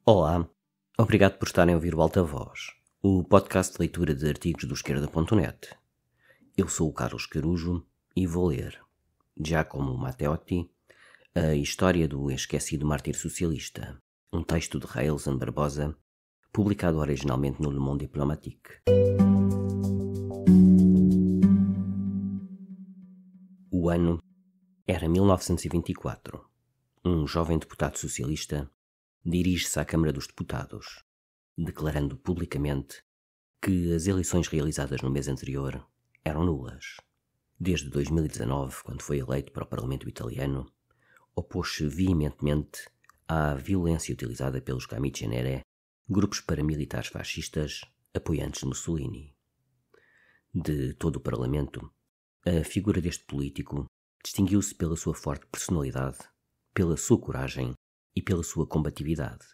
Olá, obrigado por estarem a ouvir o Alta Voz, o podcast de leitura de artigos do Esquerda.net. Eu sou o Carlos Carujo e vou ler Giacomo Matteotti, A História do Esquecido Mártir Socialista, um texto de Raelson Barbosa, publicado originalmente no Le Monde Diplomatique. O ano era 1924. Um jovem deputado socialista dirige-se à Câmara dos Deputados, declarando publicamente que as eleições realizadas no mês anterior eram nulas. Desde 2019, quando foi eleito para o Parlamento italiano, opôs-se veementemente à violência utilizada pelos Camicenere, grupos paramilitares fascistas apoiantes de Mussolini. De todo o Parlamento, a figura deste político distinguiu-se pela sua forte personalidade, pela sua coragem e pela sua combatividade.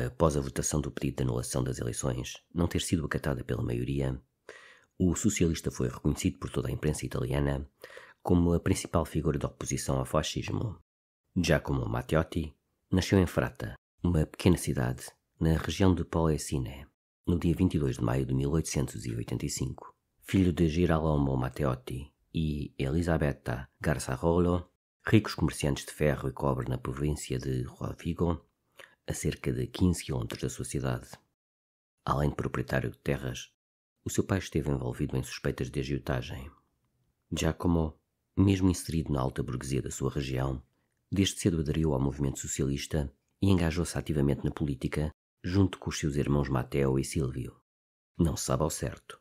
Após a votação do pedido de anulação das eleições não ter sido acatada pela maioria, o socialista foi reconhecido por toda a imprensa italiana como a principal figura de oposição ao fascismo. Giacomo Matteotti nasceu em Fratta, uma pequena cidade na região de Polesine, no dia 22 de maio de 1885. Filho de Girolamo Matteotti e Elisabetta Garzarolo, ricos comerciantes de ferro e cobre na província de Rovigo, a cerca de 15 km da sua cidade. Além de proprietário de terras, o seu pai esteve envolvido em suspeitas de agiotagem. Giacomo, mesmo inserido na alta burguesia da sua região, desde cedo aderiu ao movimento socialista e engajou-se ativamente na política, junto com os seus irmãos Matteo e Silvio. Não se sabe ao certo,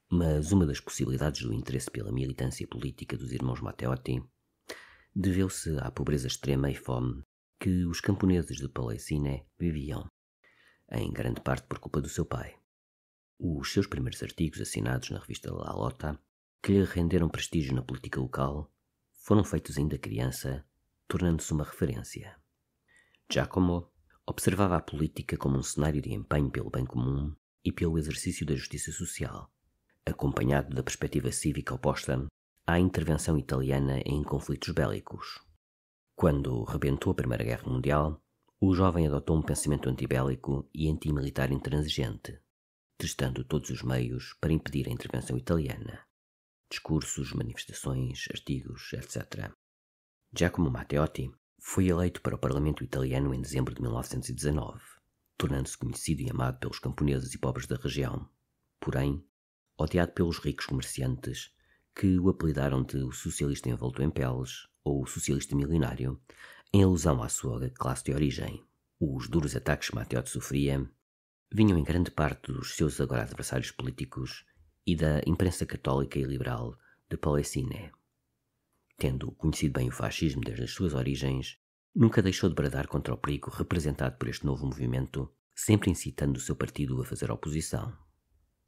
mas uma das possibilidades do interesse pela militância política dos irmãos Matteotti deveu-se à pobreza extrema e fome que os camponeses de Polesine viviam, em grande parte por culpa do seu pai. Os seus primeiros artigos assinados na revista La Lotta, que lhe renderam prestígio na política local, foram feitos ainda criança, tornando-se uma referência. Giacomo observava a política como um cenário de empenho pelo bem comum e pelo exercício da justiça social, acompanhado da perspectiva cívica oposta à intervenção italiana em conflitos bélicos. Quando rebentou a Primeira Guerra Mundial, o jovem adotou um pensamento antibélico e antimilitar intransigente, testando todos os meios para impedir a intervenção italiana. Discursos, manifestações, artigos, etc. Giacomo Matteotti foi eleito para o Parlamento italiano em dezembro de 1919, tornando-se conhecido e amado pelos camponeses e pobres da região, porém odiado pelos ricos comerciantes que o apelidaram de o socialista envolto em peles ou o socialista milionário, em alusão à sua classe de origem. Os duros ataques que Matteotti sofria vinham em grande parte dos seus agora adversários políticos e da imprensa católica e liberal de Polesine. Tendo conhecido bem o fascismo desde as suas origens, nunca deixou de bradar contra o perigo representado por este novo movimento, sempre incitando o seu partido a fazer oposição.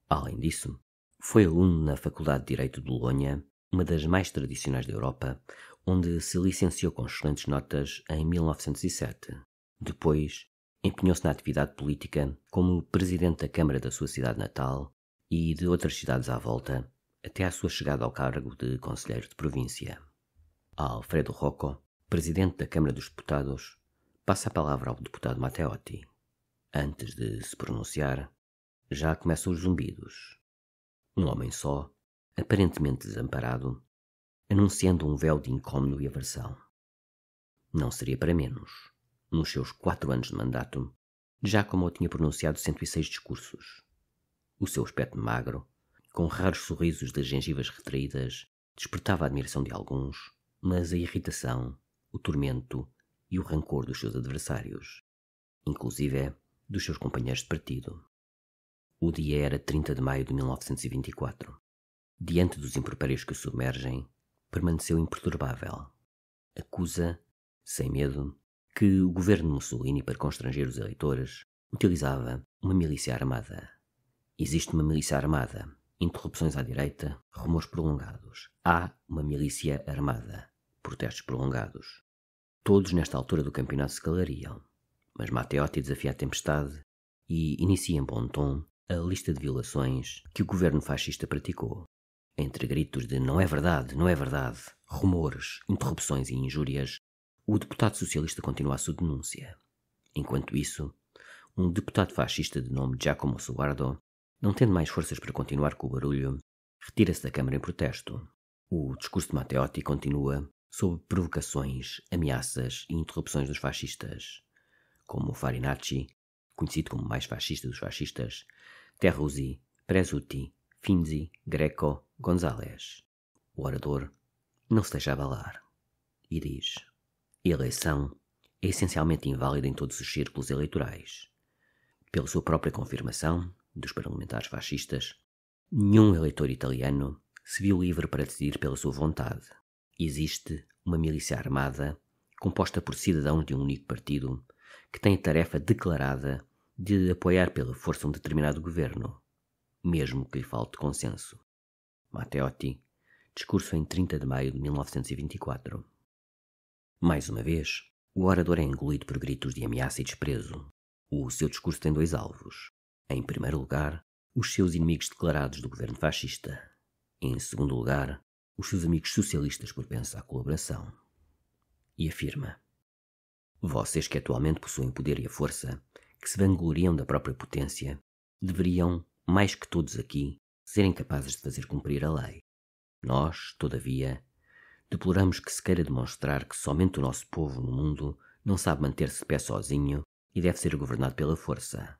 Além disso, foi aluno na Faculdade de Direito de Bolonha, uma das mais tradicionais da Europa, onde se licenciou com excelentes notas em 1907. Depois, empenhou-se na atividade política como presidente da Câmara da sua cidade natal e de outras cidades à volta, até à sua chegada ao cargo de conselheiro de província. A Alfredo Rocco, presidente da Câmara dos Deputados, passa a palavra ao deputado Matteotti. Antes de se pronunciar, já começam os zumbidos. Um homem só, aparentemente desamparado, anunciando um véu de incômodo e aversão. Não seria para menos. Nos seus 4 anos de mandato, Giacomo tinha pronunciado 106 discursos. O seu aspecto magro, com raros sorrisos das gengivas retraídas, despertava a admiração de alguns, mas a irritação, o tormento e o rancor dos seus adversários, inclusive dos seus companheiros de partido. O dia era 30 de maio de 1924. Diante dos impropérios que o submergem, permaneceu imperturbável. Acusa, sem medo, que o governo de Mussolini, para constranger os eleitores, utilizava uma milícia armada. Existe uma milícia armada. Interrupções à direita, rumores prolongados. Há uma milícia armada. Protestos prolongados. Todos nesta altura do campeonato se calariam. Mas Matteotti desafia a tempestade e inicia em bom tom a lista de violações que o governo fascista praticou. Entre gritos de não é verdade, rumores, interrupções e injúrias, o deputado socialista continua a sua denúncia. Enquanto isso, um deputado fascista de nome Giacomo Suardo, não tendo mais forças para continuar com o barulho, retira-se da Câmara em protesto. O discurso de Matteotti continua sob provocações, ameaças e interrupções dos fascistas, como Farinacci, conhecido como o mais fascista dos fascistas, Terruzzi, Presutti, Finzi, Greco, González. O orador não se deixa abalar e diz: a eleição é essencialmente inválida em todos os círculos eleitorais. Pela sua própria confirmação, dos parlamentares fascistas, nenhum eleitor italiano se viu livre para decidir pela sua vontade. Existe uma milícia armada, composta por cidadãos de um único partido, que tem a tarefa declarada de apoiar pela força um determinado governo, mesmo que lhe falte consenso. Matteotti, discurso em 30 de maio de 1924. Mais uma vez, o orador é engolido por gritos de ameaça e desprezo. O seu discurso tem dois alvos. Em primeiro lugar, os seus inimigos declarados do governo fascista. Em segundo lugar, os seus amigos socialistas propensos à colaboração. E afirma: vocês que atualmente possuem o poder e a força, que se vangloriam da própria potência, deveriam, mais que todos aqui, serem capazes de fazer cumprir a lei. Nós, todavia, deploramos que se queira demonstrar que somente o nosso povo no mundo não sabe manter-se de pé sozinho e deve ser governado pela força.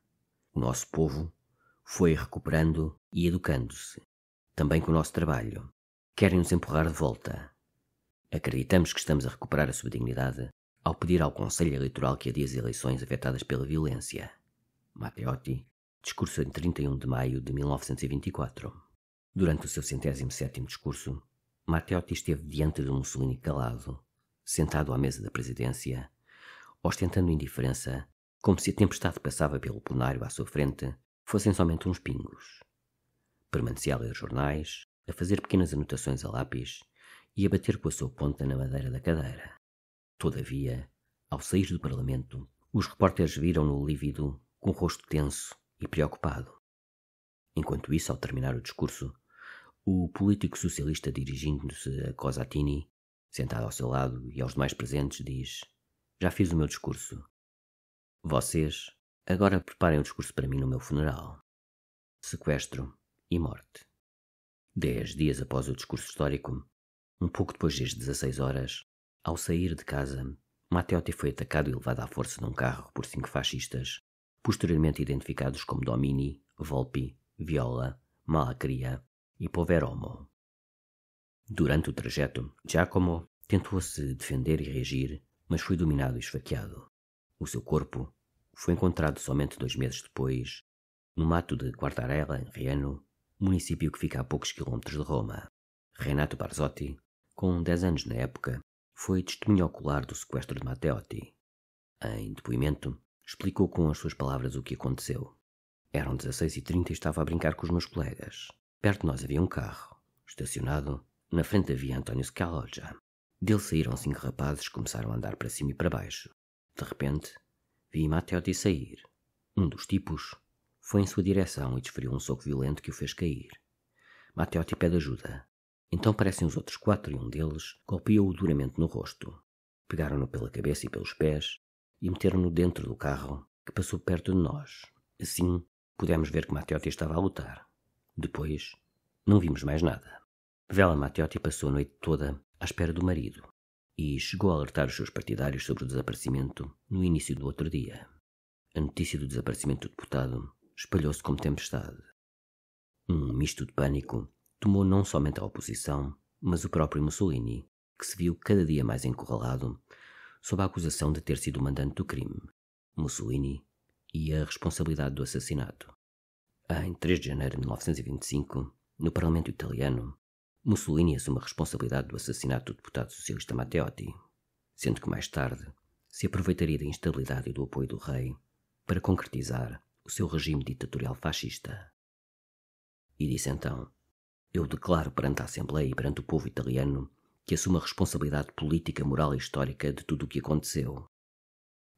O nosso povo foi recuperando e educando-se, também com o nosso trabalho. Querem-nos empurrar de volta. Acreditamos que estamos a recuperar a sua dignidade ao pedir ao Conselho Eleitoral que adie as eleições afetadas pela violência. Matteotti, discurso em 31 de maio de 1924. Durante o seu 107º discurso, Matteotti esteve diante de um Mussolini calado, sentado à mesa da presidência, ostentando indiferença, como se a tempestade que passava pelo plenário à sua frente fossem somente uns pingos. Permanecia a ler jornais, a fazer pequenas anotações a lápis e a bater com a sua ponta na madeira da cadeira. Todavia, ao sair do Parlamento, os repórteres viram-no lívido, com o rosto tenso e preocupado. Enquanto isso, ao terminar o discurso, o político socialista, dirigindo-se a Cosatini, sentado ao seu lado e aos demais presentes, diz: já fiz o meu discurso. Vocês agora preparem o discurso para mim no meu funeral. Sequestro e morte. 10 dias após o discurso histórico, um pouco depois das 16 horas, ao sair de casa, Matteotti foi atacado e levado à força num carro por 5 fascistas, posteriormente identificados como Domini, Volpi, Viola, Malacria e Poveromo. Durante o trajeto, Giacomo tentou se defender e reagir, mas foi dominado e esfaqueado. O seu corpo foi encontrado somente 2 meses depois, no mato de Quartarella, em Riano, município que fica a poucos quilómetros de Roma. Renato Barzotti, com 10 anos na época, foi testemunha ocular do sequestro de Matteotti. Em depoimento, explicou com as suas palavras o que aconteceu. Eram 16h30 e estava a brincar com os meus colegas. Perto de nós havia um carro, estacionado na frente havia António Scaloggia. Dele saíram 5 rapazes que começaram a andar para cima e para baixo. De repente, vi Matteotti sair. Um dos tipos foi em sua direção e desferiu um soco violento que o fez cair. Matteotti pede ajuda. Então aparecem os outros 4 e um deles golpeou-o duramente no rosto. Pegaram-no pela cabeça e pelos pés e meteram-no dentro do carro que passou perto de nós. Assim, pudemos ver que Matteotti estava a lutar. Depois, não vimos mais nada. Vela Matteotti passou a noite toda à espera do marido e chegou a alertar os seus partidários sobre o desaparecimento no início do outro dia. A notícia do desaparecimento do deputado espalhou-se como tempestade. Um misto de pânico tomou não somente a oposição, mas o próprio Mussolini, que se viu cada dia mais encurralado sob a acusação de ter sido o mandante do crime. Mussolini e a responsabilidade do assassinato. Em 3 de janeiro de 1925, no Parlamento italiano, Mussolini assume a responsabilidade do assassinato do deputado socialista Matteotti, sendo que mais tarde se aproveitaria da instabilidade e do apoio do rei para concretizar o seu regime ditatorial fascista. E disse então: eu declaro perante a Assembleia e perante o povo italiano que assumo a responsabilidade política, moral e histórica de tudo o que aconteceu.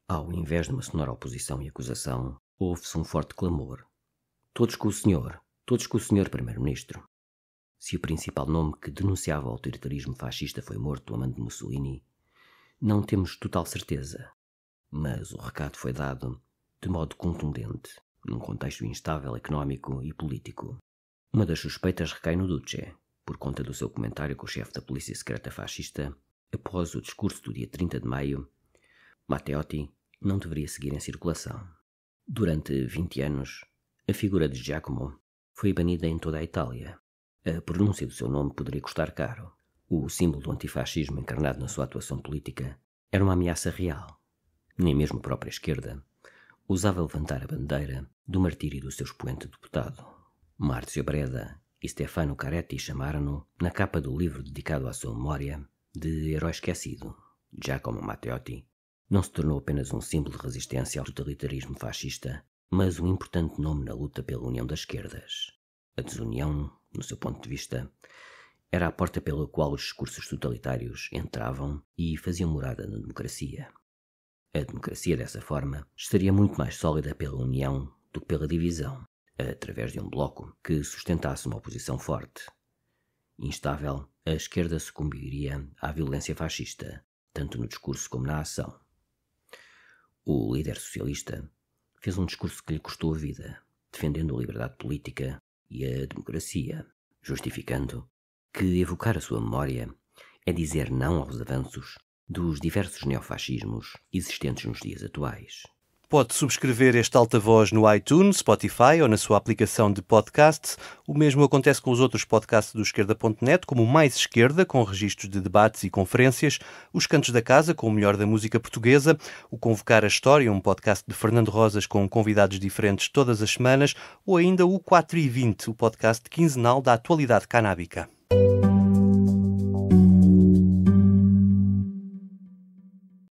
Ao invés de uma sonora oposição e acusação, houve-se um forte clamor. Todos com o senhor primeiro-ministro. Se o principal nome que denunciava o autoritarismo fascista foi morto a mando de Mussolini, não temos total certeza, mas o recado foi dado de modo contundente, num contexto instável económico e político. Uma das suspeitas recai no Duce, por conta do seu comentário com o chefe da polícia secreta fascista após o discurso do dia 30 de maio. Matteotti não deveria seguir em circulação. Durante 20 anos, a figura de Giacomo foi banida em toda a Itália. A pronúncia do seu nome poderia custar caro. O símbolo do antifascismo encarnado na sua atuação política era uma ameaça real. Nem mesmo a própria esquerda ousava levantar a bandeira do martírio do seu expoente deputado. Márcio Breda e Stefano Caretti chamaram-no, na capa do livro dedicado à sua memória, de herói esquecido. Giacomo Matteotti não se tornou apenas um símbolo de resistência ao totalitarismo fascista, mas um importante nome na luta pela união das esquerdas. A desunião, no seu ponto de vista, era a porta pela qual os discursos totalitários entravam e faziam morada na democracia. A democracia, dessa forma, estaria muito mais sólida pela união do que pela divisão, através de um bloco que sustentasse uma oposição forte. Instável, a esquerda sucumbiria à violência fascista, tanto no discurso como na ação. O líder socialista fez um discurso que lhe custou a vida, defendendo a liberdade política e a democracia, justificando que evocar a sua memória é dizer não aos avanços dos diversos neofascismos existentes nos dias atuais. Pode subscrever este Altavoz no iTunes, Spotify ou na sua aplicação de podcast. O mesmo acontece com os outros podcasts do Esquerda.net, como o Mais Esquerda, com registros de debates e conferências, Os Cantos da Casa, com o melhor da música portuguesa, o Convocar a História, um podcast de Fernando Rosas com convidados diferentes todas as semanas, ou ainda o 4 e 20, o podcast quinzenal da atualidade canábica.